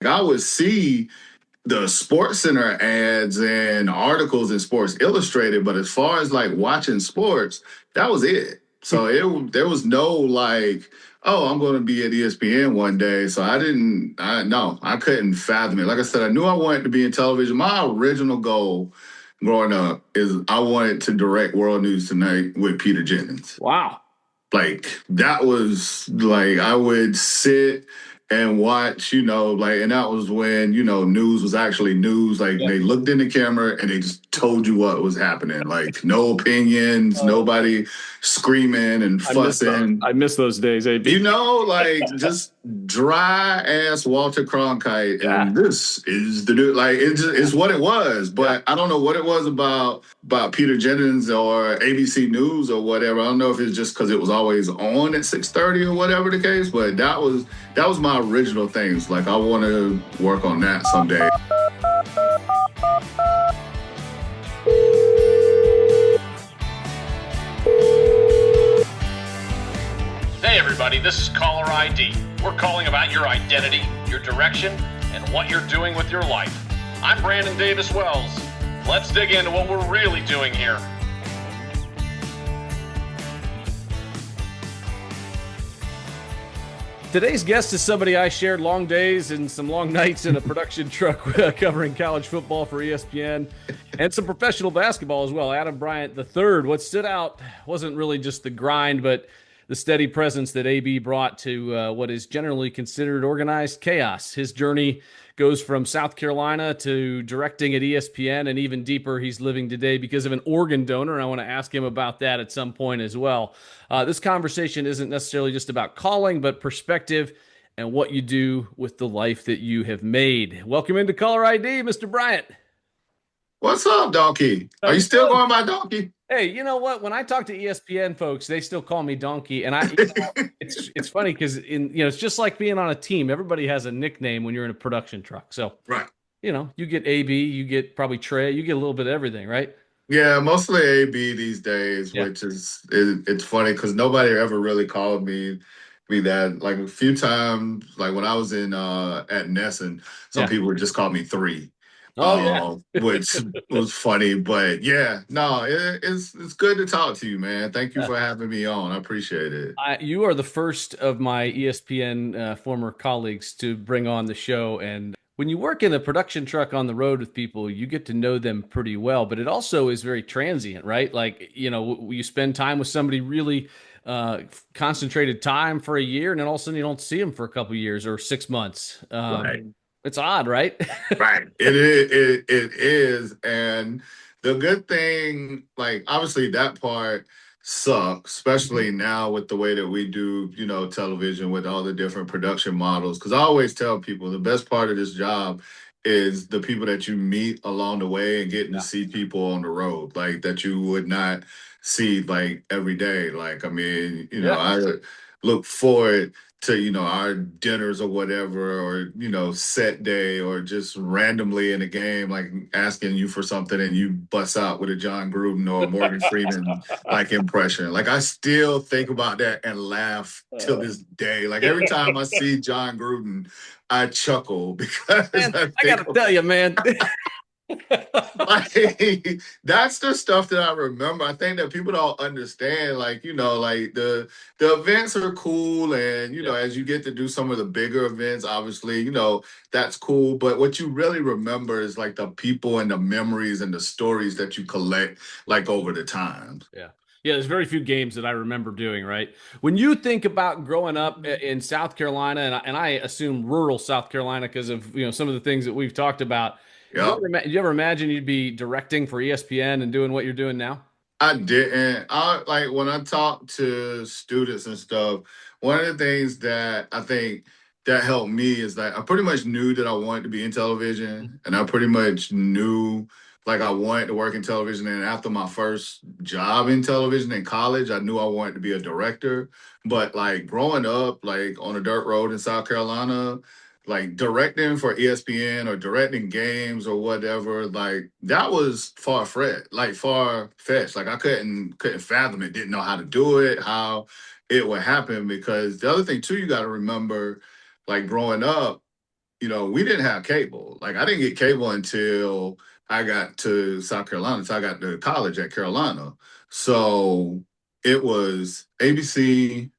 I would see the Sports Center ads and articles in Sports Illustrated, but as far as like watching sports, that was it. So there was no like, oh, I'm going to be at ESPN one day. So I couldn't fathom it. Like I said, I knew I wanted to be in television. My original goal growing up is I wanted to direct World News Tonight with Peter Jennings. Wow. Like that was like I would sit and watch, and that was when, news was actually news. Like Yeah. they looked in the camera and they just told you what was happening. Like no opinions, nobody screaming and fussing. I miss those days, AB. Like just dry ass Walter Cronkite, Yeah. and this is the dude. Like it's what it was, but I don't know what it was about Peter Jennings or ABC News or whatever. I don't know if it's just because it was always on at 6:30 or whatever the case, but that was my original things. Like I want to work on that someday. Hey everybody, this is Caller ID. We're calling about your identity, your direction, and what you're doing with your life. I'm Brandon Davis Wells. Let's dig into what we're really doing here. Today's guest is somebody I shared long days and some long nights in a production truck covering college football for ESPN and some professional basketball as well. Adam Bryant III. What stood out wasn't really just the grind, but the steady presence that AB brought to what is generally considered organized chaos. His journey goes from South Carolina to directing at ESPN, and even deeper, he's living today because of an organ donor. And I want to ask him about that at some point as well. This conversation isn't necessarily just about calling, but perspective and what you do with the life that you have made. Welcome into Caller ID, Mr. Bryant. What's up, Donkey? Are you still going by Donkey? Hey, you know what? When I talk to ESPN folks, they still call me Donkey, and it's funny because it's just like being on a team. Everybody has a nickname when you're in a production truck. So Right. You get AB, you get probably Trey, you get a little bit of everything, right? Yeah, mostly AB these days, Yeah. which is it's funny because nobody ever really called me that. Like a few times, like when I was in at Nesson, some Yeah. people would just call me Three. Oh yeah. Which was funny, but yeah, no, it's good to talk to you, man. Thank you for having me on. I appreciate it. You are the first of my ESPN former colleagues to bring on the show. And when you work in a production truck on the road with people, you get to know them pretty well, but it also is very transient, right? Like, you spend time with somebody really concentrated time for a year, and then all of a sudden you don't see them for a couple of years or 6 months. Right. It's odd, right? Right. It is. And the good thing, like obviously that part sucks, especially now with the way that we do, television with all the different production models. Cause I always tell people the best part of this job is the people that you meet along the way and getting to see people on the road, like that you would not see like every day. Like, I mean, I look forward to our dinners or whatever, or set day, or just randomly in a game like asking you for something and you bust out with a John Gruden or Morgan Freeman like impression. Like I still think about that and laugh till this day. Like every time I see John Gruden, I chuckle because Man, I gotta tell you, man. like that's the stuff that I remember. I think that people don't understand, like like the events are cool, and as you get to do some of the bigger events, obviously that's cool. But what you really remember is like the people and the memories and the stories that you collect like over the time. Yeah, there's very few games that I remember doing, right? When you think about growing up in South Carolina, and I assume rural South Carolina because of some of the things that we've talked about, Yeah. did you ever imagine you'd be directing for ESPN and doing what you're doing now? I didn't. I like when I talk to students and stuff, one of the things that I think that helped me is that I pretty much knew that I wanted to be in television, and I pretty much knew like I wanted to work in television. And after my first job in television in college, I knew I wanted to be a director. But like growing up like on a dirt road in South Carolina, like directing for ESPN or directing games or whatever, like that was far fetched. Like I couldn't fathom it, didn't know how to do it, how it would happen. Because the other thing too, you got to remember, like growing up, we didn't have cable. Like I didn't get cable until I got to South Carolina. So I got to college at Carolina. So it was ABC,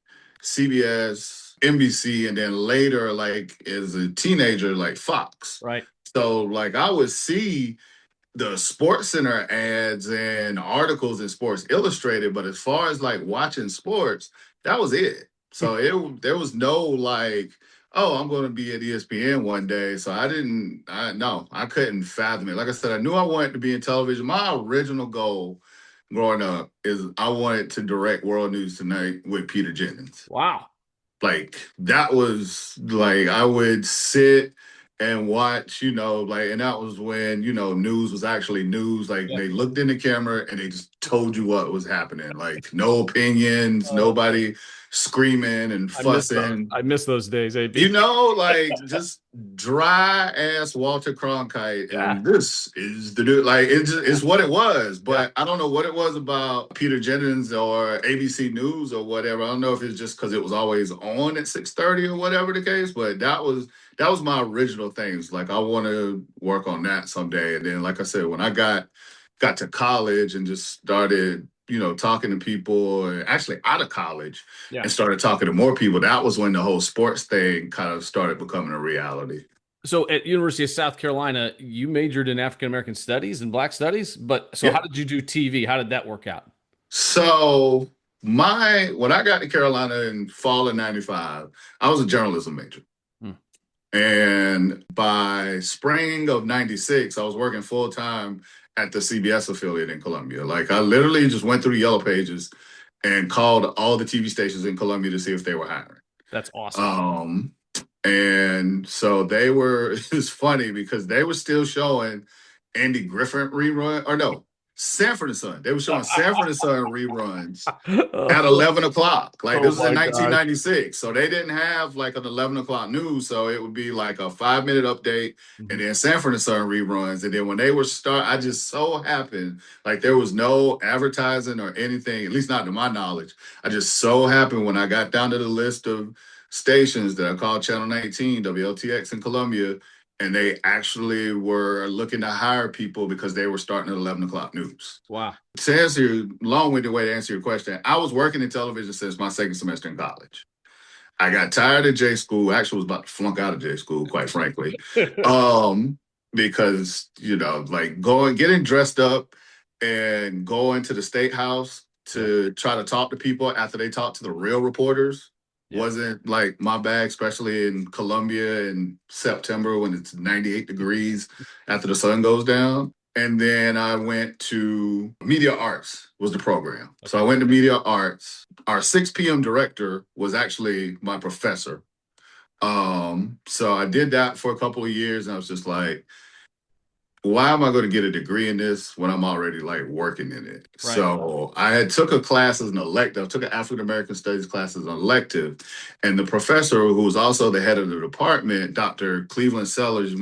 CBS, NBC, and then later, like as a teenager, like Fox. Right. So like I would see the Sports Center ads and articles in Sports Illustrated, but as far as like watching sports, that was it. So there was no like, oh, I'm going to be at ESPN one day. So I couldn't fathom it. Like I said, I knew I wanted to be in television. My original goal growing up is I wanted to direct World News Tonight with Peter Jennings. Wow. Like that was like I would sit and watch, like, and that was when, news was actually news. Like Yeah. they looked in the camera and they just told you what was happening. Like no opinions, Oh, nobody screaming and I miss those. fussing. I miss those days, AB. Like just dry ass Walter Cronkite, Yeah. and this is the dude. Like it's what it was, but I don't know what it was about Peter Jennings or ABC News or whatever. I don't know if it's just because it was always on at 6:30 or whatever the case, but that was my original things. Like I want to work on that someday, and then like I said, when I got to college and just started talking to people actually out of college Yeah. and started talking to more people, that was when the whole sports thing kind of started becoming a reality. So at University of South Carolina, you majored in African American studies and Black studies, but so Yeah. how did you do TV? How did that work out? So when I got to Carolina in fall of 95, I was a journalism major. Hmm. And by spring of 96, I was working full time at the CBS affiliate in Columbia. Like I literally just went through the yellow pages and called all the TV stations in Columbia to see if they were hiring. That's awesome. And so it's funny because they were still showing Andy Griffin rerun, or no, Sanford and Son. They were showing Sanford and Son reruns at 11 o'clock. Like this was in 1996. So they didn't have like an 11 o'clock news. So it would be like a 5-minute update and then Sanford and Son reruns. And then when they were I just so happened, like there was no advertising or anything, at least not to my knowledge. I just so happened when I got down to the list of stations that I called Channel 19, WLTX in Columbia, and they actually were looking to hire people because they were starting at 11 o'clock news. Wow. To answer your long-winded way to answer your question, I was working in television since my second semester in college. I got tired of J school. Actually was about to flunk out of J school, quite frankly. Because, like getting dressed up and going to the state house to try to talk to people after they talk to the real reporters wasn't like my bag, especially in Columbia in September when it's 98 degrees after the sun goes down. And then I went to media arts was the program. So I went to media arts. Our 6 p.m. director was actually my professor. So I did that for a couple of years and I was just like, why am I going to get a degree in this when I'm already like working in it? Right. So I had took a class as an elective, took an African American studies class as an elective. And the professor, who was also the head of the department, Dr. Cleveland Sellers,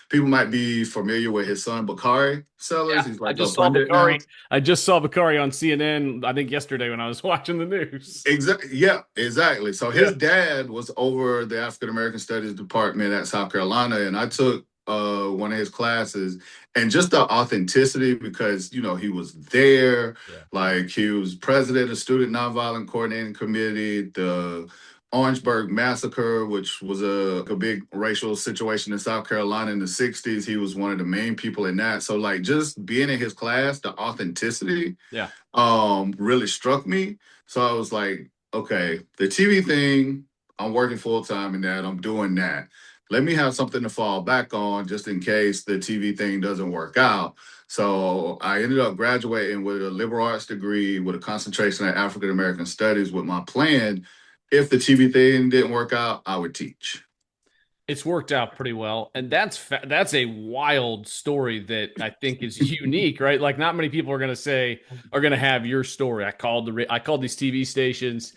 people might be familiar with his son, Bakari Sellers. Yeah, He's like I just saw Bakari on CNN, I think yesterday when I was watching the news. Exactly. Yeah, exactly. So his dad was over the African American studies department at South Carolina. And I took one of his classes, and just the authenticity because he was there, like he was president of Student Nonviolent Coordinating Committee, the Orangeburg Massacre, which was a big racial situation in South Carolina in the 60s. He was one of the main people in that. So like just being in his class, the authenticity really struck me. So I was like, okay, the TV thing, I'm working full time in that, I'm doing that. Let me have something to fall back on just in case the TV thing doesn't work out. So I ended up graduating with a liberal arts degree with a concentration in African American studies with my plan. If the TV thing didn't work out, I would teach. It's worked out pretty well. And that's a wild story that I think is unique, right? Like not many people are going to have your story. I called these TV stations.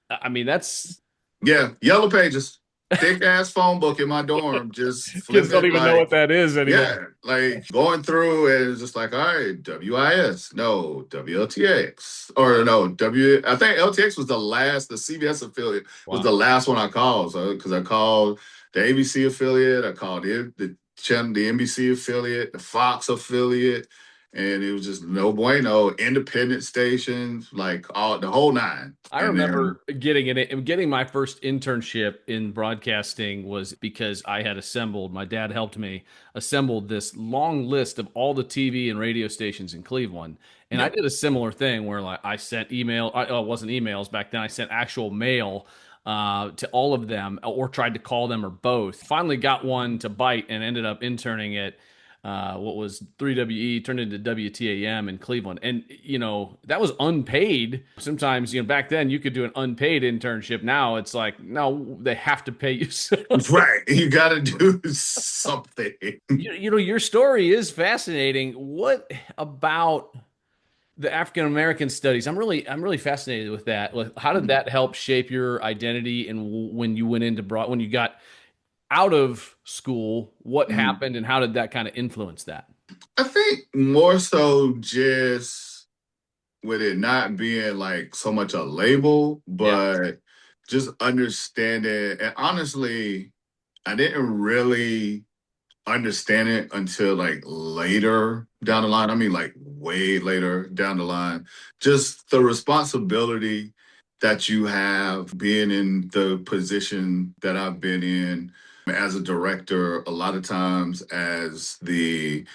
I mean, that's. Yeah. Yellow pages. thick ass phone book in my dorm, just Kids flip don't it even know like, what that is anymore. yeah, like going through and it's just like, all right, WIS, no, WLTX, or no, I think LTX was the CBS affiliate was Wow. the last one I called. So, because I called the ABC affiliate, I called the channel, the NBC affiliate, the Fox affiliate, and it was just no bueno, independent stations, like all the whole nine. I And then, remember getting my first internship in broadcasting was because I had assembled, my dad helped me assembled this long list of all the TV and radio stations in Cleveland. And I yep. did a similar thing where like I sent oh, it wasn't emails back then. I sent actual mail to all of them or tried to call them or both. Finally got one to bite and ended up interning it what was 3WE turned into WTAM in Cleveland. And, that was unpaid. Sometimes, back then you could do an unpaid internship. Now it's like, no, they have to pay you. So, Right. You got to do something. your story is fascinating. What about the African American studies? I'm really fascinated with that. How did that help shape your identity? And when you went into when you got out of school, what Mhm. happened and how did that kind of influence that? I think more so just with it not being like so much a label, Yeah. but just understanding. And honestly, I didn't really understand it until like later down the line. I mean, like way later down the line. Just the responsibility that you have being in the position that I've been in as a director, a lot of times as the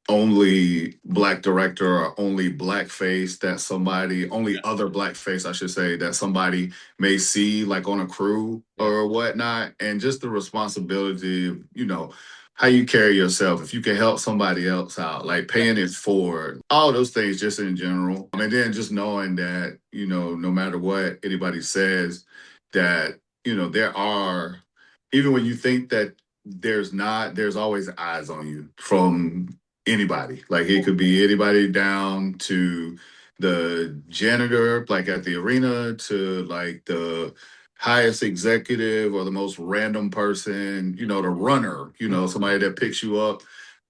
only black director or only black face that somebody, only other black face, I should say, that somebody may see like on a crew Yeah. or whatnot. And just the responsibility of, how you carry yourself, if you can help somebody else out, like Yeah. paying it forward, all those things just in general. And then just knowing that, no matter what anybody says, that, there are, even when you think that there's not, there's always eyes on you from anybody. Like it could be anybody down to the janitor, like at the arena, to like the highest executive or the most random person, the runner, somebody that picks you up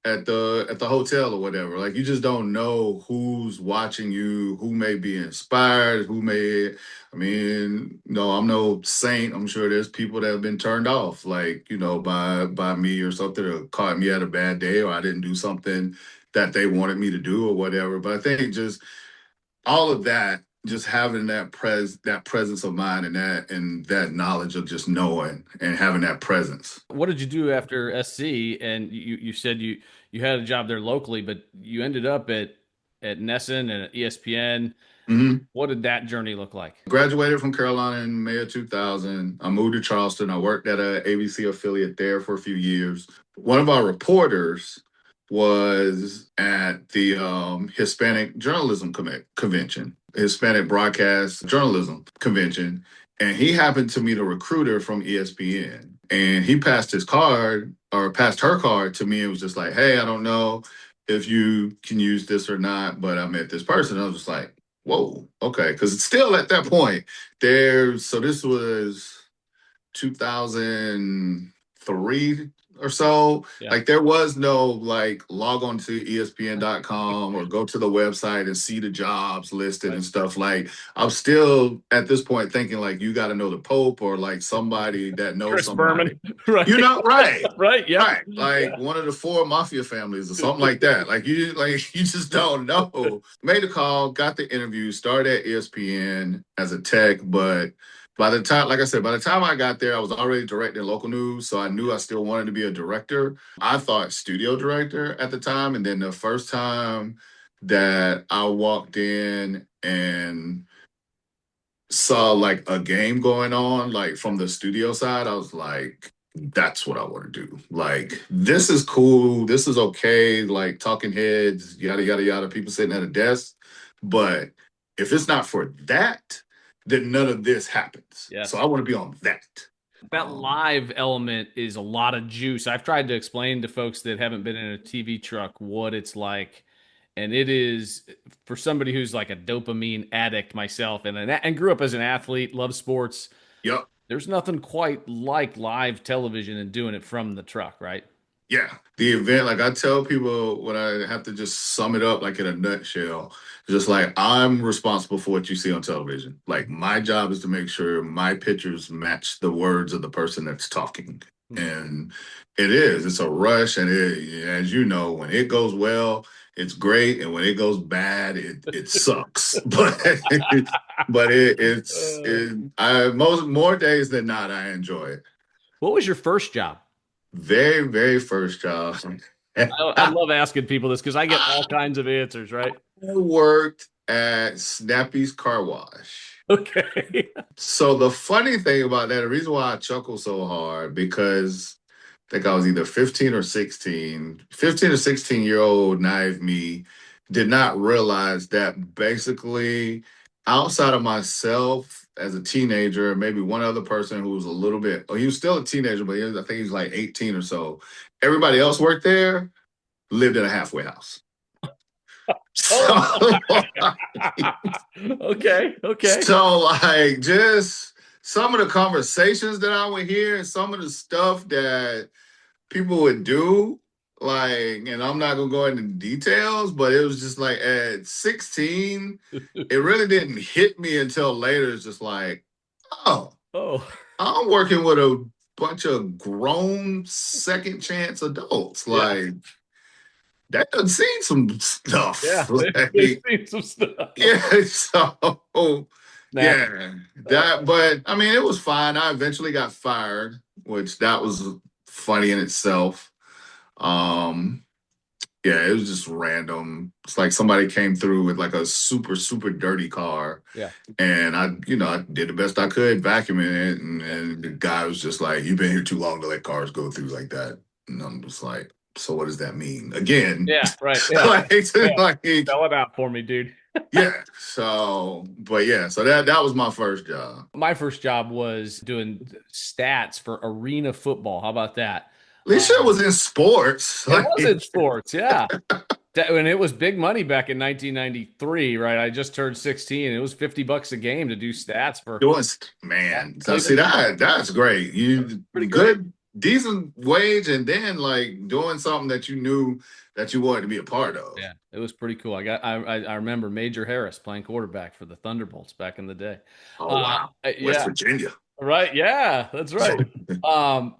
at the hotel or whatever. Like you just don't know who's watching you, who may be inspired, who may, I mean, no, I'm no saint. I'm sure there's people that have been turned off, like, by me or something, or caught me at a bad day, or I didn't do something that they wanted me to do or whatever. But I think just all of that, just having that presence of mind and that knowledge of just knowing and having that presence. What did you do after SC? And you said you had a job there locally, but you ended up at Nesson and at ESPN. Mhm. What did that journey look like? Graduated from Carolina in May of 2000. I moved to Charleston. I worked at a ABC affiliate there for a few years. One of our reporters was at the Hispanic Journalism Convention, Hispanic Broadcast Journalism Convention, and he happened to meet a recruiter from ESPN. And he passed his card or passed her card to me and was just like, hey, I don't know if you can use this or not, but I met this person. I was just like, whoa, okay. Because it's still at that point, so this was 2003 or so. Yeah. Like there was no like log on to ESPN.com or go to the website and see the jobs listed Right. and stuff. Like I'm still at this point thinking like you got to know the Pope or like somebody that knows Chris Berman. somebody. Right. Right. Right. Yep. Right. Like Yeah. one of the four mafia families or something like that. Like you just don't know. Made a call, got the interview, started at ESPN as a tech, but by the time, like I said, by the time I got there, I was already directing local news. So I knew I still wanted to be a director. I thought studio director at the time. And then the first time that I walked in and saw like a game going on, like from the studio side, I was like, that's what I want to do. Like, this is cool. This is okay. Like talking heads, yada, yada, yada, people sitting at a desk. But if it's not for that, then none of this happens. So Yes. I want to be on that. That live element is a lot of juice. I've tried to explain to folks that haven't been in a TV truck what it's like. And it is for somebody who's like a dopamine addict myself and grew up as an athlete, love sports. Yep. There's nothing quite like live television and doing it from the truck, right? Yeah, the event, like I tell people when I have to just sum it up, like in a nutshell, just like I'm responsible for what you see on television. Like my job is to make sure my pictures match the words of the person that's talking. Hmm. And it's a rush. And as you know, when it goes well, it's great. And when it goes bad, it sucks. But more days than not, I enjoy it. What was your first job? Very, very first job. I love asking people this because I get all kinds of answers, right? I worked at Snappy's Car Wash. Okay. So the funny thing about that, the reason why I chuckle so hard, because I think I was either 15 or 16. 15 or 16-year-old naive me did not realize that basically outside of myself as a teenager, maybe one other person who was a little bit, he was still a teenager, but I think he was like 18 or so. Everybody else worked there, lived in a halfway house. So, Okay. Okay. so like just some of the conversations that I would hear and some of the stuff that people would do, like, and I'm not gonna go into details, but it was just like at 16, it really didn't hit me until later. It's just like, oh, Oh, I'm working with a bunch of grown second chance adults. yeah. Like that done seen some stuff. Yeah. They've Like, seen some stuff. yeah, so Snap. yeah, that. But I mean, it was fine. I eventually got fired, which that was funny in itself. Um, yeah, it was just random. It's like somebody came through with like a super, super dirty car. Yeah. And I did the best I could vacuuming it. And the guy was just like, you've been here too long to let cars go through like that. And I'm just like, so what does that mean? Again, Yeah. Right. Yeah. like, Yeah. like, Spell it out for me, dude. yeah. But yeah, so that was my first job. My first job was doing stats for arena football. How about that? At least it was in sports. It was in sports, yeah. And it was big money back in 1993, right? I just turned 16. It was $50 a game to do stats for Doing, man. So see Cleveland. that's great. You Pretty good, decent wage, and then like doing something that you knew that you wanted to be a part of. Yeah, it was pretty cool. I remember Major Harris playing quarterback for the Thunderbolts back in the day. Oh wow, West Yeah, Virginia. right. Yeah, that's right.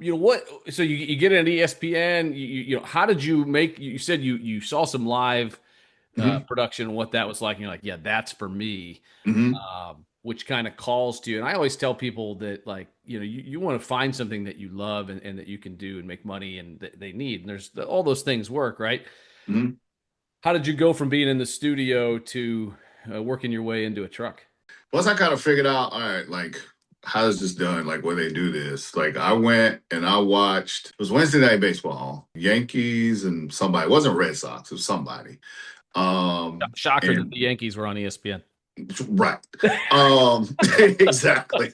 What? So you get into ESPN. How did you make? You said you saw some live Hmm. production and what that was like. And you're like, yeah, that's for me. Hmm. Which kind of calls to you. And I always tell people that, like, you want to find something that you love and that you can do and make money and that they need. And all those things work, right? Hmm. How did you go from being in the studio to working your way into a truck? Once I kind of figured out, all right, like how is this done? Like where they do this? Like I went and I watched. It was Wednesday Night Baseball, Yankees and somebody. It wasn't Red Sox. It was somebody. Shocker that And the Yankees were on ESPN. right. Exactly.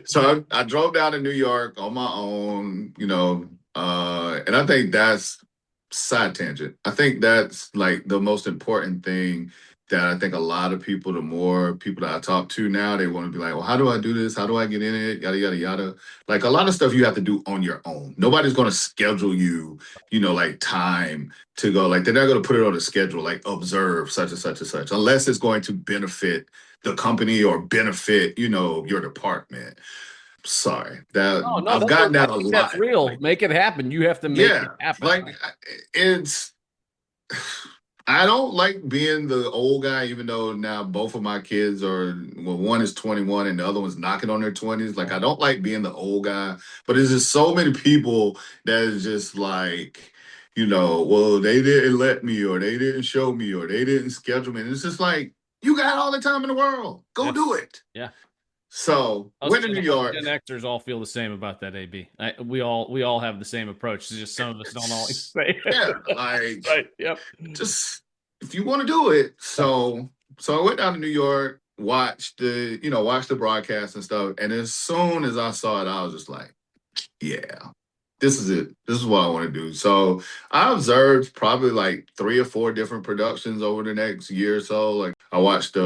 So I drove down to New York on my own, and I think that's side tangent. I think that's like the most important thing that I think a lot of people, the more people that I talk to now, they want to be like, well, how do I do this? How do I get in it? Yada, yada, yada. Like a lot of stuff you have to do on your own. Nobody's going to schedule you, like time to go. Like they're not going to put it on a schedule, like observe such and such and such, unless it's going to benefit the company or benefit, your department. Sorry, that Oh no, I've gotten that I a think lot. that's real. Like, Make it happen. You have to make it yeah, happen. like it's. I don't like being the old guy, even though now both of my kids are, well, one is 21 and the other one's knocking on their 20s. Like, I don't like being the old guy, but there's just so many people that is just like, well, they didn't let me, or they didn't show me, or they didn't schedule me. And it's just like, you got all the time in the world. Go Yeah. do it. Yeah. So, went to New York. Gen Xers all feel the same about that. AB, we all have the same approach. It's just some of us don't always say it. Yeah, like, Right. Yep. just if you want to do it. So I went down to New York, watched the broadcast and stuff. And as soon as I saw it, I was just like, yeah, this is it. This is what I want to do. So I observed probably like 3 or 4 different productions over the next year or so. Like I watched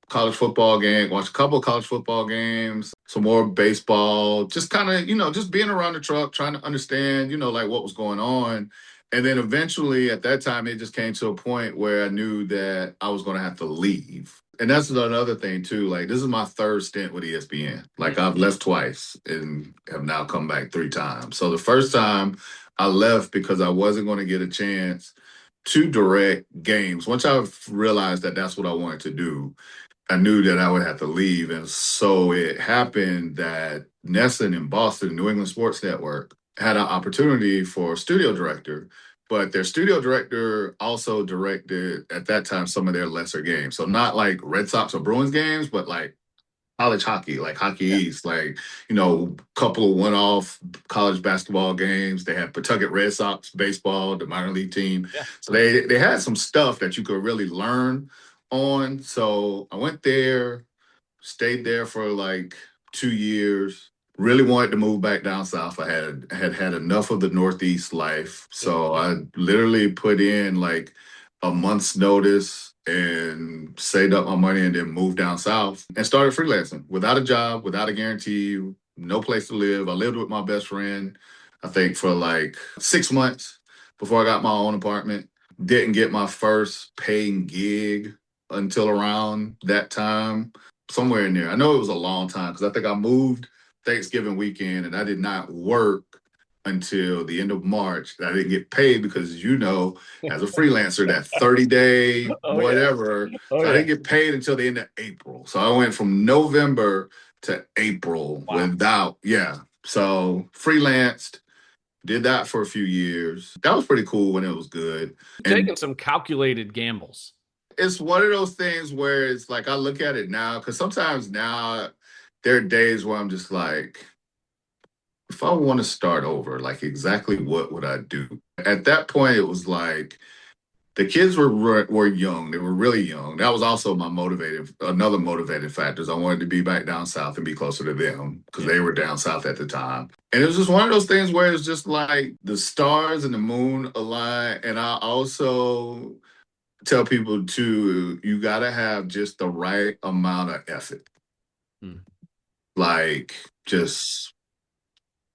college football game, watched a couple of college football games, some more baseball, just kind of, just being around the truck, trying to understand, like what was going on. And then eventually at that time, it just came to a point where I knew that I was going to have to leave. And that's another thing too. Like this is my third stint with ESPN. Like I've left twice and have now come back 3 times. So the first time I left because I wasn't going to get a chance to direct games. Once I realized that that's what I wanted to do, I knew that I would have to leave. And so it happened that Nesson in Boston, New England Sports Network, had an opportunity for a studio director, but their studio director also directed at that time some of their lesser games. So not like Red Sox or Bruins games, but like college hockey, like Hockey Yeah. East, like, couple of one-off college basketball games. They had Pawtucket Red Sox baseball, the minor league team. Yeah. So they had some stuff that you could really learn on. So I went there, stayed there for like 2 years. Really wanted to move back down south. I had enough of the Northeast life, so I literally put in like a month's notice and saved up my money and then moved down south and started freelancing without a job, without a guarantee, no place to live. I lived with my best friend, I think, for like 6 months before I got my own apartment. Didn't get my first paying gig until around that time, somewhere in there. I know it was a long time because I think I moved Thanksgiving weekend and I did not work until the end of March. I didn't get paid because, as a freelancer, that 30-day Oh yeah. whatever. Oh So I yeah. didn't get paid until the end of April. So I went from November to April Wow. without, yeah. So freelanced, did that for a few years. That was pretty cool when it was good. Taking And some calculated gambles. it's one of those things where it's like I look at it now, because sometimes now there are days where I'm just like, if I want to start over, like exactly what would I do? At that point, it was like the kids were young. They were really young. That was also another motivating factors. I wanted to be back down south and be closer to them because they were down south at the time. And it was just one of those things where it's just like the stars and the moon align. And I also tell people too, you got to have just the right amount of effort. Hmm. Like just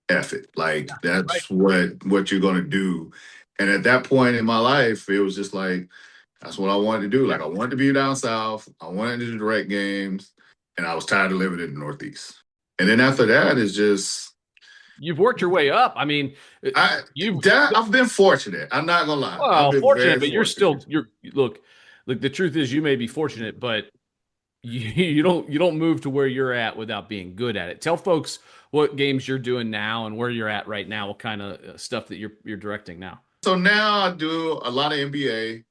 effort. Like Right. that's what you're gonna do. And at that point in my life, it was just like that's what I wanted to do. Yeah. Like I wanted to be down south. I wanted to direct games, and I was tired of living in the Northeast. And then after that is just You've worked your way up. I mean, I you've that I've been fortunate. I'm not gonna lie. I've well, been fortunate, very but you're fortunate. still you're look, the truth is you may be fortunate, but you don't move to where you're at without being good at it. Tell folks what games you're doing now and where you're at right now, what kind of stuff that you're directing now. So now I do a lot of NBA.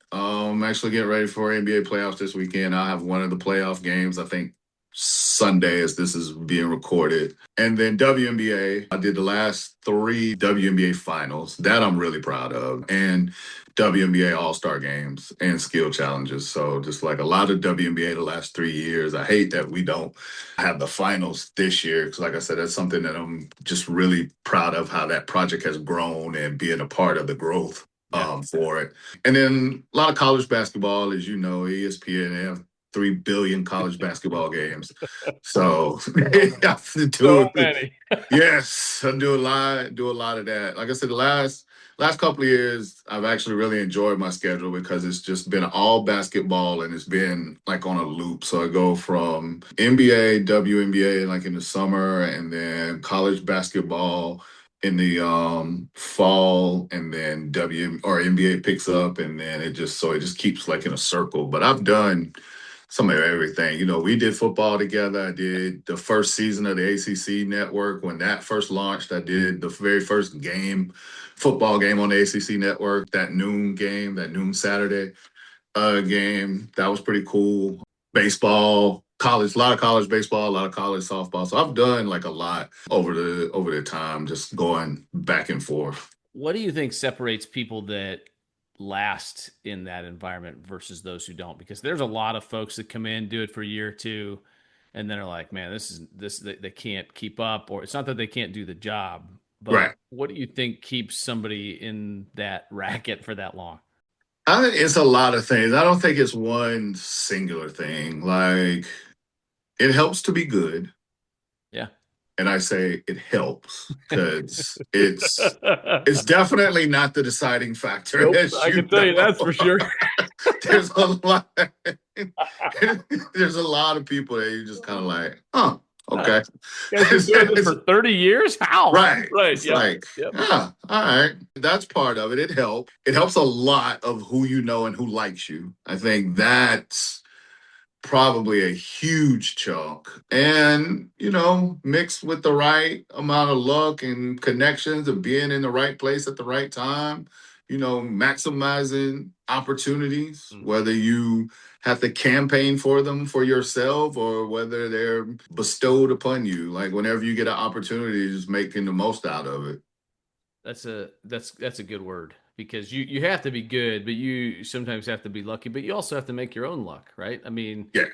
Actually getting ready for NBA playoffs this weekend. I'll have one of the playoff games, I think Sunday as this is being recorded. And then WNBA, I did the last 3 WNBA finals. That I'm really proud of. And WNBA All-Star games and skill challenges. So just like a lot of WNBA the last 3 years. I hate that we don't have the finals this year because like I said, that's something that I'm just really proud of how that project has grown and being a part of the growth Yeah. for it. And then a lot of college basketball, as you know, ESPN, they have 3 billion college basketball games. So I have to So do many. yes, I do a lot of that. Like I said, the last couple of years, I've actually really enjoyed my schedule because it's just been all basketball and it's been like on a loop. So I go from NBA, WNBA like in the summer, and then college basketball in the fall, and then W or NBA picks up, and then it just keeps like in a circle. But I've done some of everything. We did football together. I did the first season of the ACC network when that first launched. I did the very first football game on the ACC network, that noon Saturday game. That was pretty cool. Baseball, college, a lot of college baseball, a lot of college softball. So I've done like a lot over the time, just going back and forth. What do you think separates people that last in that environment versus those who don't? Because there's a lot of folks that come in, do it for a year or two, and then are like, man, this they can't keep up, or it's not that they can't do the job, but Right. what do you think keeps somebody in that racket for that long? I think it's a lot of things. I don't think it's one singular thing. Like it helps to be good. Yeah. and I say it helps because it's definitely not the deciding factor, Nope, as I you can tell you that's know. for sure. There's a lot. There's a lot of people that you just kind of like, huh, okay. You guys been doing this for 30 years? How? Right. Right. It's Yep. like, Yep. yeah, all right. That's part of it. It helps. It helps a lot of who you know and who likes you. I think that's probably a huge chunk. And, mixed with the right amount of luck and connections of being in the right place at the right time, maximizing opportunities, whether you have to campaign for them for yourself or whether they're bestowed upon you. Like whenever you get an opportunity, just making the most out of it. That's a good word, because you have to be good, but you sometimes have to be lucky, but you also have to make your own luck, right? I mean, Yeah.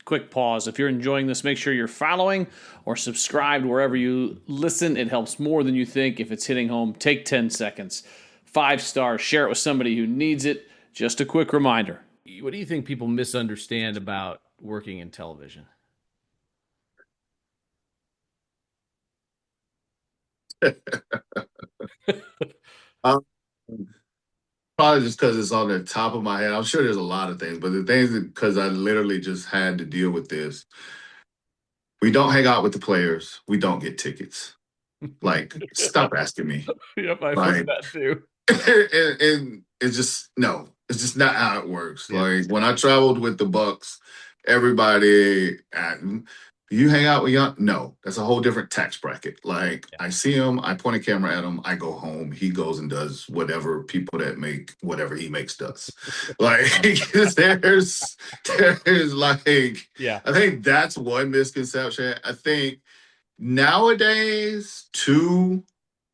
quick pause. If you're enjoying this, make sure you're following or subscribed wherever you listen. It helps more than you think. If it's hitting home, take 10 seconds. 5 stars, share it with somebody who needs it. Just a quick reminder. What do you think people misunderstand about working in television? Um, Probably just because it's on the top of my head. I'm sure there's a lot of things, but the things because I literally just had to deal with this. We don't hang out with the players. We don't get tickets. Like, stop asking me. Yep, I've heard Like, that too. and it's just no, it's just not how it works. Yeah. Like when I traveled with the Bucks, everybody you hang out with young. No, that's a whole different tax bracket. Like I see him, I point a camera at him, I go home, he goes and does whatever people that make whatever he makes does. Like there's like Yeah. I think that's one misconception. I think nowadays too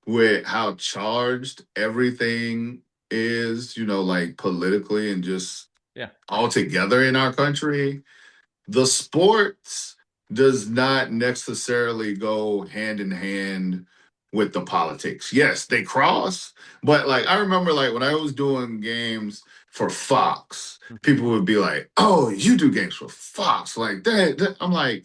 with how charged everything is, like politically and just Yeah. altogether in our country, the sports does not necessarily go hand in hand with the politics. Yes, they cross, but like I remember like when I was doing games for Fox, people would be like, "Oh, you do games for Fox." Like that I'm like,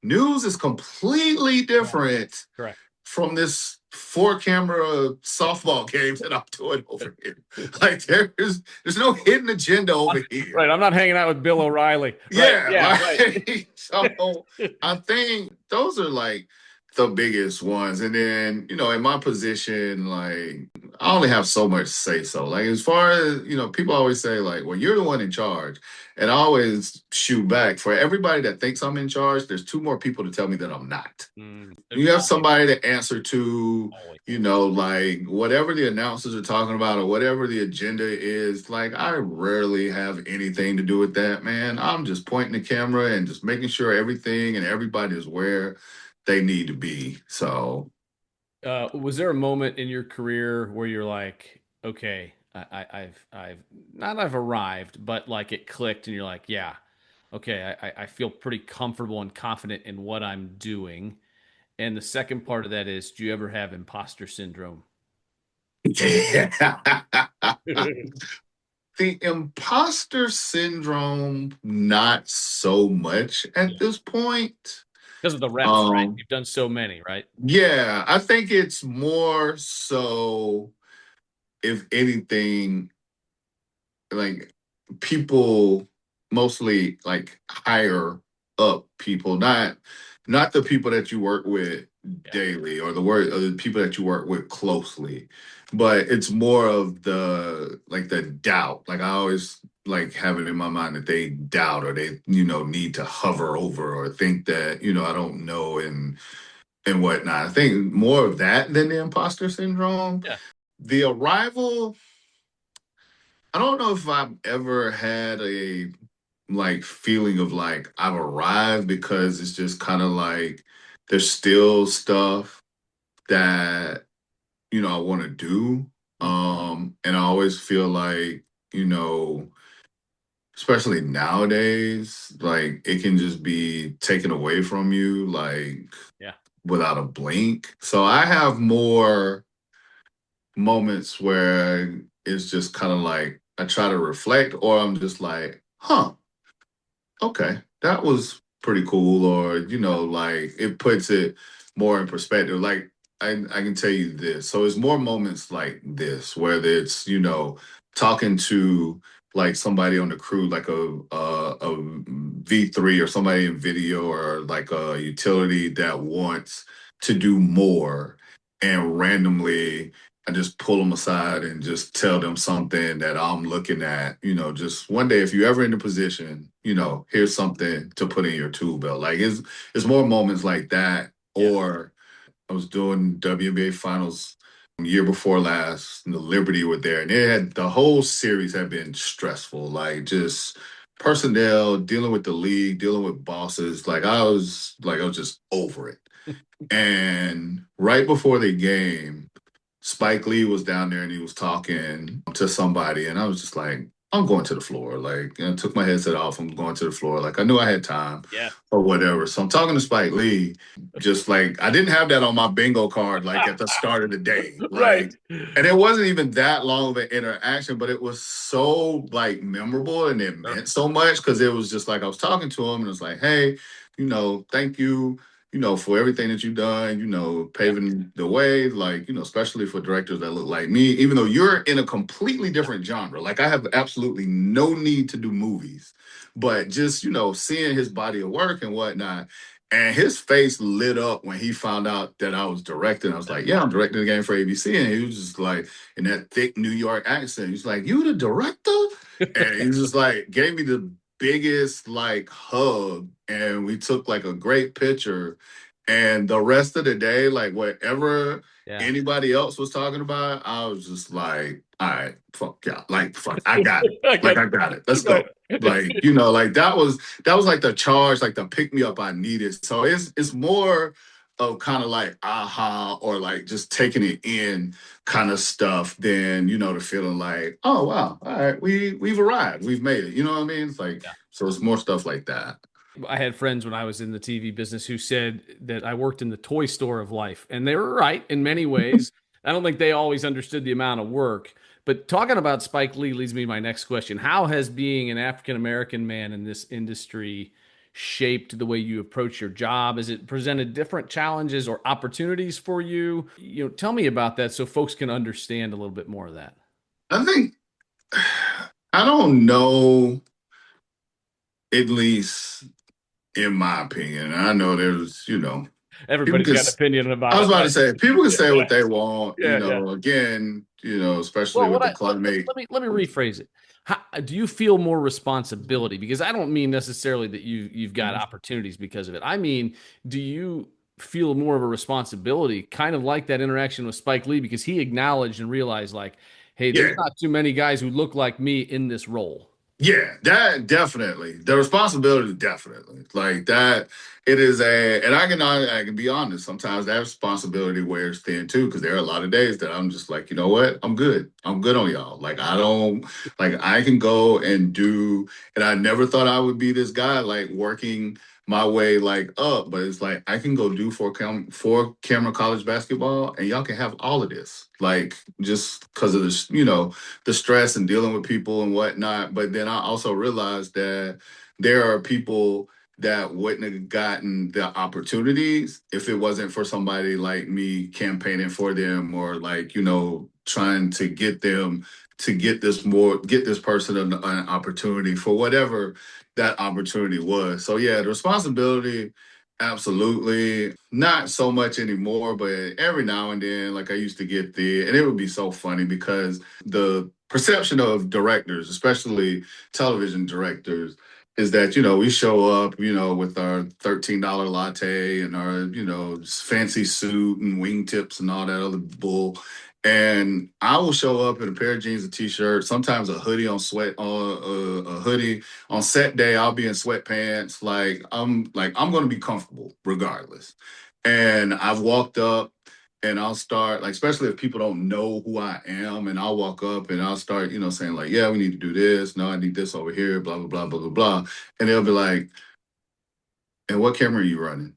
news is completely different Correct. from this 4-camera softball game that I'm doing over here. Like there's no hidden agenda over here. Right. I'm not hanging out with Bill O'Reilly. Right. Yeah, Yeah. like, Right. so I think those are like the biggest ones. And then, in my position, like I only have so much to say so. Like as far as, people always say like, well, you're the one in charge. And I always shoot back. For everybody that thinks I'm in charge, there's 2 more people to tell me that I'm not. You have somebody to answer to, like whatever the announcers are talking about or whatever the agenda is. Like I rarely have anything to do with that, man. I'm just pointing the camera and just making sure everything and everybody is where they need to be. So, Was there a moment in your career where you're like, okay, I've arrived, but like it clicked, and you're like, yeah, okay, I feel pretty comfortable and confident in what I'm doing. And the second part of that is, do you ever have imposter syndrome? yeah. The imposter syndrome, not so much at this point. Because of the reps, right? Um, You've done so many, right? yeah, I think it's more so, if anything, like people mostly like higher up people, not the people that you work with daily or the people that you work with closely, but it's more of the doubt. Like I always like have it in my mind that they doubt or they need to hover over or think that I don't know and whatnot. I think more of that than the imposter syndrome. Yeah. The arrival, I don't know if I've ever had a like feeling of like I've arrived, because it's just kind of like there's still stuff that I want to do. And I always feel like, especially nowadays, like it can just be taken away from you like Yeah. without a blink. So I have more moments where it's just kind of like I try to reflect, or I'm just like, huh, okay, that was pretty cool. Or, like it puts it more in perspective. Like I can tell you this. So it's more moments like this, whether it's, talking to like somebody on the crew, like a V3 or somebody in video or like a utility that wants to do more, and randomly I just pull them aside and just tell them something that I'm looking at, just one day, if you're ever in the position, here's something to put in your tool belt. Like it's more moments like that. Yeah. Or I was doing WNBA Finals year before last, and the Liberty were there, and the whole series had been stressful, like just personnel, dealing with the league, dealing with bosses. Like I was just over it. And right before the game, Spike Lee was down there and he was talking to somebody, and I was just like, I'm going to the floor. Like, I took my headset off. I'm going to the floor. Like, I knew I had time Yeah. or whatever. So I'm talking to Spike Lee, just like I didn't have that on my bingo card, like at the start of the day. Right. Like, and it wasn't even that long of an interaction, but it was so like memorable and it Sure. meant so much because it was just like I was talking to him and it was like, hey, thank you, for everything that you've done, Yeah. paving the way, like, especially for directors that look like me, even though you're in a completely different genre. Like, I have absolutely no need to do movies, but just, seeing his body of work and whatnot. And his face lit up when he found out that I was directing. I was like, yeah, I'm directing the game for ABC. And he was just like, in that thick New York accent, he's like, you the director? And he just like gave me the biggest like hug, and we took like a great picture. And the rest of the day, like whatever Yeah. anybody else was talking about, I was just like, all right, fuck yeah, like fuck, I got it. I Like got I got it. Let's right. go. Like, like that was like the charge, like the pick me up I needed. So it's more of kind of like aha, or like just taking it in kind of stuff than, the feeling like, oh wow, all right, we've arrived, we've made it. You know what I mean? It's like, Yeah. so it's more stuff like that. I had friends when I was in the TV business who said that I worked in the toy store of life, and they were right in many ways. I don't think they always understood the amount of work. But talking about Spike Lee leads me to my next question. How has being an African American man in this industry shaped the way you approach your job? Has it presented different challenges or opportunities for you? Tell me about that so folks can understand a little bit more of that. I think I don't know, at least in my opinion. I know there's, people Everybody's can. got an opinion I about was it, about to right? say people can say Yeah, what they want. yeah, yeah. Again, especially Well, with what the I climate. let me rephrase it. How, do you feel more responsibility? Because I don't mean necessarily that you've got opportunities because of it. I mean, do you feel more of a responsibility, kind of like that interaction with Spike Lee, because he acknowledged and realized, like, hey, there's Yeah, not too many guys who look like me in this role. yeah, that definitely. The responsibility, definitely. Like that, it is and I can be honest. Sometimes that responsibility wears thin too, because there are a lot of days that I'm just like, you know what, I'm good. I'm good on y'all. Like I don't, like I can go and do, and I never thought I would be this guy like working my way like up, but it's like I can go do four camera college basketball, and y'all can have all of this, like just because of this, the stress and dealing with people and whatnot. But then I also realized that there are people that wouldn't have gotten the opportunities if it wasn't for somebody like me campaigning for them, or like, trying to get them to get this person an opportunity for whatever that opportunity was. So yeah, the responsibility, absolutely. Not so much anymore, but every now and then, like I used to get there, and it would be so funny because the perception of directors, especially television directors, is that, we show up, with our $13 latte and our, fancy suit and wingtips and all that other bull. And I will show up in a pair of jeans, a t-shirt, sometimes a hoodie a hoodie on set day. I'll be in sweatpants. Like I'm going to be comfortable regardless. And I've walked up and I'll start, like, especially if people don't know who I am, and I'll walk up and I'll start, saying like, yeah, we need to do this. No, I need this over here, blah, blah, blah, blah, blah, blah. And they'll be like, and what camera are you running?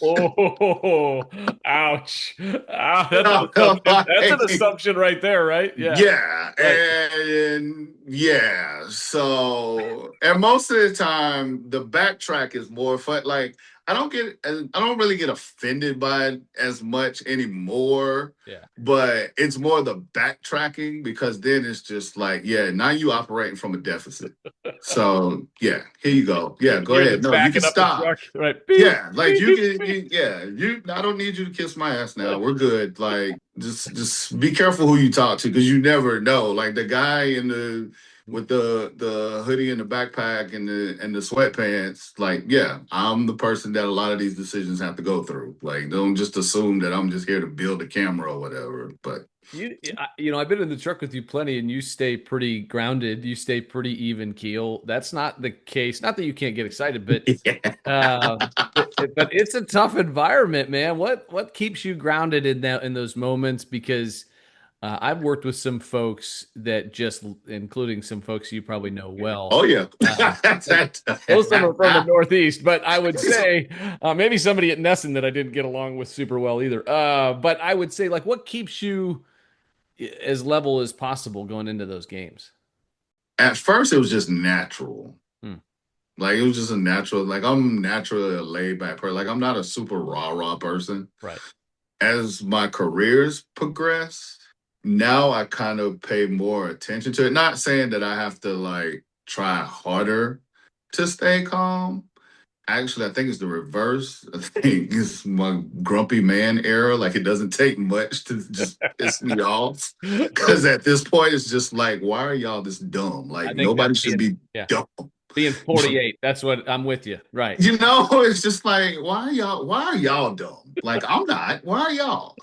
Oh, ouch. Ah, that's an assumption. That's an Like, assumption right there, right? Yeah. yeah, Right. and yeah. So, and most of the time, the backtrack is more fun. Like, I don't really get offended by it as much anymore. Yeah. But it's more the backtracking because then it's just like, yeah, now you operating from a deficit. So yeah, here you go. Yeah, go You're the ahead. No, you can backing up the stop. truck, right? Beep, Yeah, like you beep. can. I don't need you to kiss my ass now. We're good. Like, just be careful who you talk to because you never know. Like the guy in the with the hoodie and the backpack and the sweatpants. Like, yeah, I'm the person that a lot of these decisions have to go through. Like, don't just assume that I'm just here to build a camera or whatever. But I've been in the truck with you plenty, and you stay pretty grounded. You stay pretty even keel. That's not the case. Not that you can't get excited, but yeah. uh, but it's a tough environment, man. What keeps you grounded in those moments? Because I've worked with some folks that just, including some folks you probably know well. Oh yeah. And most of them are from the Northeast, but I would say maybe somebody at Nesson that I didn't get along with super well either. But I would say, like, what keeps you as level as possible going into those games? At first, it was just natural. Hmm. Like it was just a natural. Like I'm naturally a laid back person. Like I'm not a super rah person. Right. As my careers progress, now I kind of pay more attention to it. Not saying that I have to like try harder to stay calm. Actually, I think it's the reverse. I think it's my grumpy man era. Like it doesn't take much to just piss me off. Because at this point, it's just like, why are y'all this dumb? I Like think that's nobody should be dumb. being 48. That's what I'm with you. Right. You know, it's just like, why are y'all dumb? Like, I'm not. Why are y'all?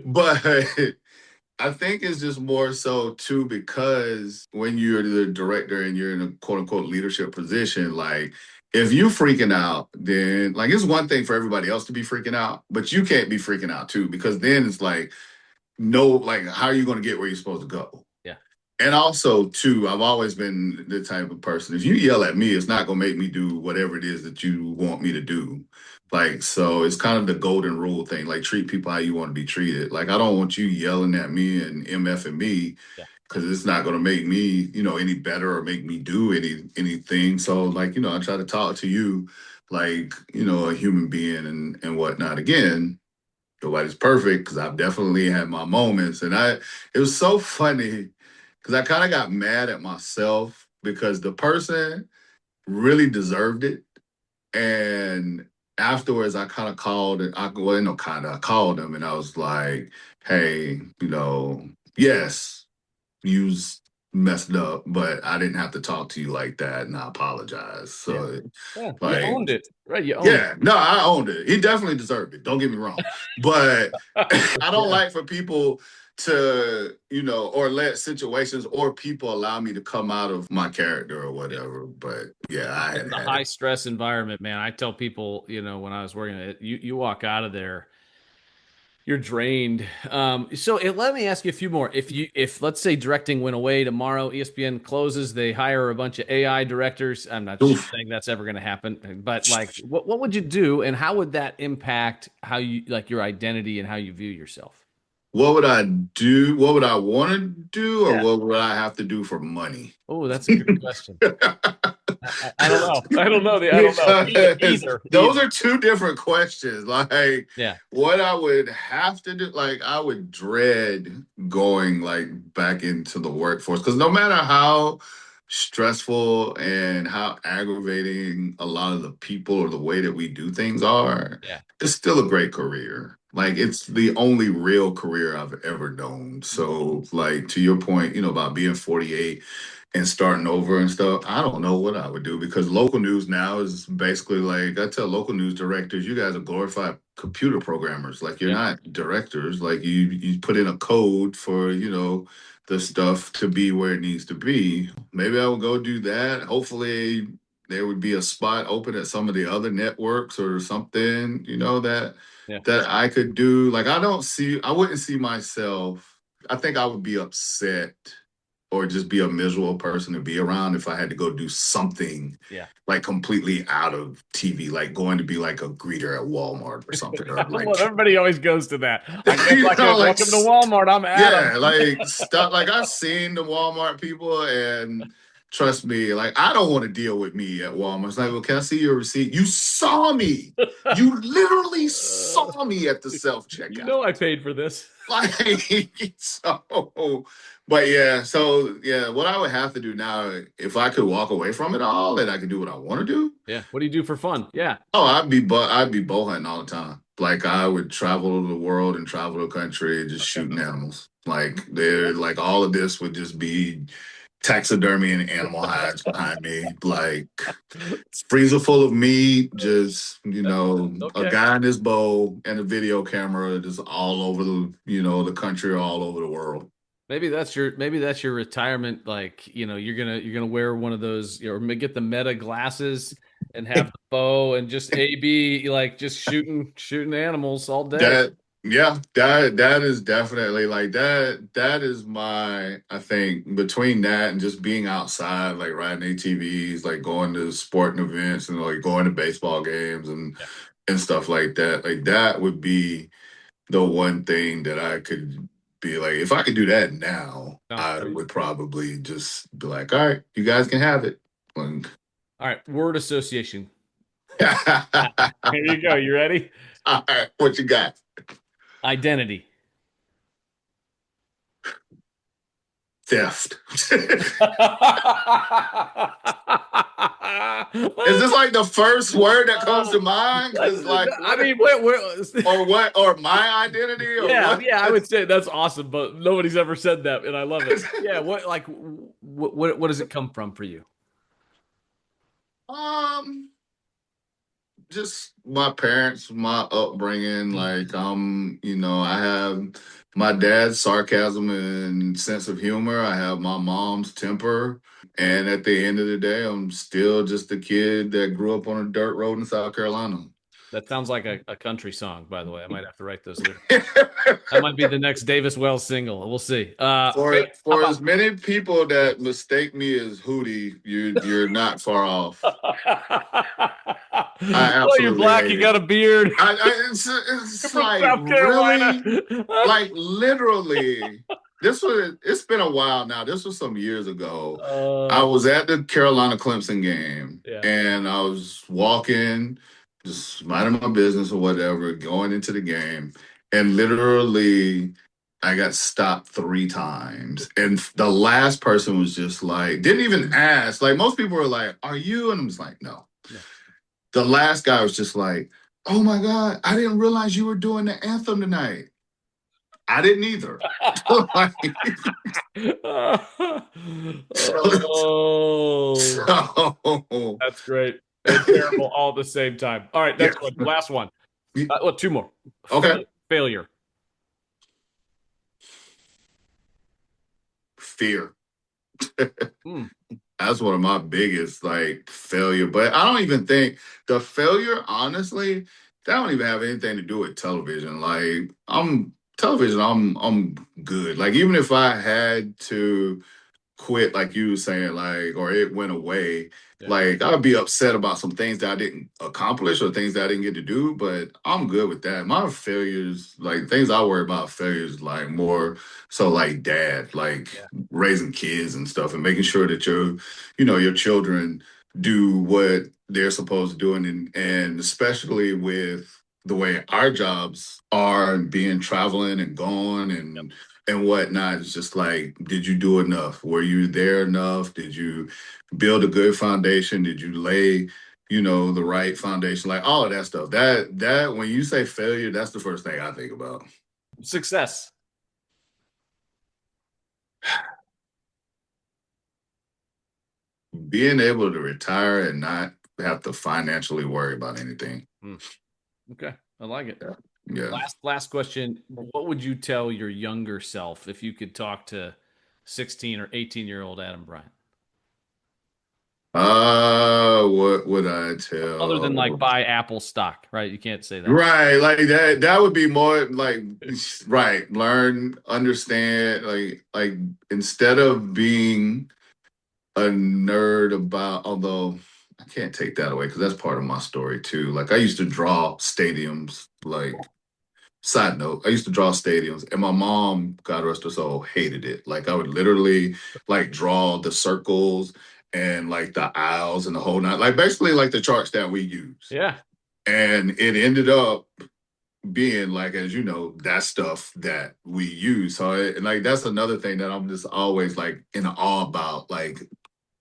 But I think it's just more so too because when you're the director and you're in a quote unquote leadership position, like if you freaking out, then like it's one thing for everybody else to be freaking out, but you can't be freaking out too, because then it's like, no, like how are you gonna get where you're supposed to go? Yeah. And also, too, I've always been the type of person. If you yell at me, it's not gonna make me do whatever it is that you want me to do. Like, so it's kind of the golden rule thing. Like, treat people how you want to be treated. Like, I don't want you yelling at me and MFing me Yeah. because it's not gonna make me, any better or make me do anything. So, like, I try to talk to you like, a human being and whatnot. Again, nobody's perfect because I've definitely had my moments, and it was so funny because I kind of got mad at myself because the person really deserved it. And afterwards, I kind of called it. I called him and I was like, hey, yes, you messed up, but I didn't have to talk to you like that. And I apologize. So, Yeah. You like, owned it. Right. You owned yeah, no, I owned it. He definitely deserved it. Don't get me wrong. But I don't like for people to, or let situations or people allow me to come out of my character or whatever. But yeah, I in had the had high it. stress environment, man. I tell people, when I was working it, you walk out of there, you're drained. Let me ask you a few more. If let's say directing went away tomorrow, ESPN closes, they hire a bunch of AI directors. I'm not Oof. saying that's ever going to happen, but like, what would you do, and how would that impact how you like your identity and how you view yourself? What would I do? What would I want to do? Or Yeah. what would I have to do for money? Oh, that's a good question. I don't know. I don't know. I don't know. Because Either. those are two different questions. Like Yeah. what I would have to do, like I would dread going like back into the workforce. Because no matter how stressful and how aggravating a lot of the people or the way that we do things are, Yeah. it's still a great career. Like it's the only real career I've ever known. So like to your point, about being 48 and starting over and stuff, I don't know what I would do because local news now is basically like I tell local news directors, you guys are glorified computer programmers. Like you're Yeah. not directors. Like you put in a code for, the stuff to be where it needs to be. Maybe I would go do that. Hopefully there would be a spot open at some of the other networks or something, that Yeah. that I could do. Like I wouldn't see myself. I think I would be upset or just be a miserable person to be around if I had to go do something Yeah. like completely out of TV, like going to be like a greeter at Walmart or something. Or like, Well, everybody always goes to that. I guess like, like welcome to Walmart. I'm Adam. yeah, like stuff like I've seen the Walmart people and Trust me, like I don't want to deal with me at Walmart. It's like, well, can I see your receipt? You saw me. You literally saw me at the self You checkout. know I paid for this. Like so, but yeah, so yeah, what I would have to do now, if I could walk away from it all and I could do what I want to do, Yeah. What do you do for fun? Yeah. oh, I'd be bow hunting all the time. Like I would travel the world and travel the country just Okay. shooting animals. Like they're like all of this would just be taxidermy and animal hides behind me. Like freezer full of meat, just a Okay. guy in his bow and a video camera just all over the country or all over the world. Maybe that's your retirement. Like, you're gonna wear one of those, or get the Meta glasses and have the bow and just AB, like just shooting animals all day. That yeah, that is definitely like that is I think between that and just being outside, like riding ATVs, like going to sporting events and like going to baseball games Yeah. and stuff like that. Like that would be the one thing that I could be like, if I could do that now, Sounds I great. would probably just be like, all right, you guys can have it. Like, All right. Word association. all Here you go. You ready? right, what you got? Identity. Theft. What Is this like the first word that comes to mind? Because like, I what, mean, wait. or what, or my identity, or Yeah, what? yeah, I would say that's awesome, but nobody's ever said that, and I love it. Yeah, what does it come from for you? Um, just my parents, my upbringing. Mm. Like, I have my dad's sarcasm and sense of humor. I have my mom's temper, and at the end of the day, I'm still just a kid that grew up on a dirt road in South Carolina. That sounds like a country song, by the way. I might have to write those lyrics. That might be the next Davis Wells single. We'll see. For How for about as many people that mistake me as Hootie, you're not far off. I Oh, you're absolutely black. hate You it. got a beard. It's You're from like South Carolina. really, like literally. It's been a while now. This was some years ago. I Uh, was at the Carolina Clemson game yeah. and I was walking, just minding my business or whatever, going into the game, and literally I got stopped 3 times. And the last person was just like, didn't even ask. Like most people were like, "Are you?" And I was like, "No." Yeah. The last guy was just like, "Oh my God, I didn't realize you were doing the anthem tonight." I didn't either. Like, Oh, so, that's great and terrible all at the same time. All right, yeah. next one, last one. Well, two more. Okay. Failure. Fear. Hmm. That's one of my biggest like failure. But I don't even think the failure, honestly, that don't even have anything to do with television. Like I'm good. Like even if I had to quit, like you were saying, like, or it went away, Yeah. like I'd be upset about some things that I didn't accomplish or things that I didn't get to do, but I'm good with that. My failures, like things I worry about failures, like more so like dad, like Yeah. raising kids and stuff and making sure that your children do what they're supposed to do. And especially with the way our jobs are being traveling and gone Yep. and whatnot. It's just like, did you do enough? Were you there enough? Did you build a good foundation? Did you lay, the right foundation? Like all of that stuff. That when you say failure, that's the first thing I think about. Success. Being able to retire and not have to financially worry about anything. Hmm. Okay, I like it. Yeah. Yeah. Last question. What would you tell your younger self if you could talk to 16 or 18-year-old Adam Bryant? What would I Other than like tell? buy Apple stock, right? You can't say that. Right, like that would be more like right, learn, understand, like instead of being a nerd about, although I can't take that away because that's part of my story too. Like I used to draw stadiums, like side note, I used to draw stadiums, and my mom, God rest her soul, hated it. Like I would literally like draw the circles and like the aisles and the whole nine, like basically like the charts that we use. Yeah. And it ended up being like, as you know, that stuff that we use. So like that's another thing that I'm just always like in awe about, like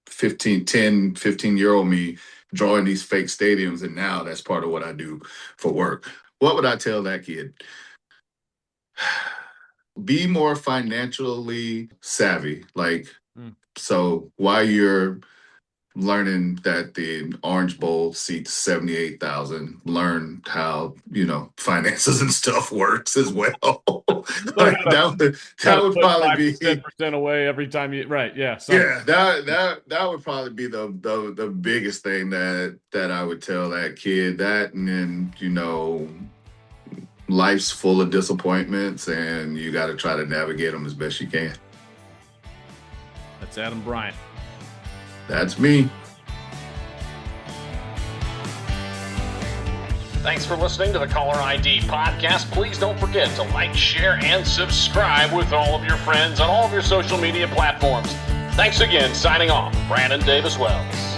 15-year-old me drawing these fake stadiums, and now that's part of what I do for work. What would I tell that kid? Be more financially savvy. Like, so while you're learning that the Orange Bowl seats 78,000, learn how, finances and stuff works as well. Like that would probably be 10% away every time you, right. Yeah. So. Yeah, that would probably be the biggest thing that I would tell that kid. That, and then, life's full of disappointments, and you got to try to navigate them as best you can. That's Adam Bryant. That's me. Thanks for listening to the Caller ID podcast. Please don't forget to like, share, and subscribe with all of your friends on all of your social media platforms. Thanks again. Signing off, Brandon Davis Wells.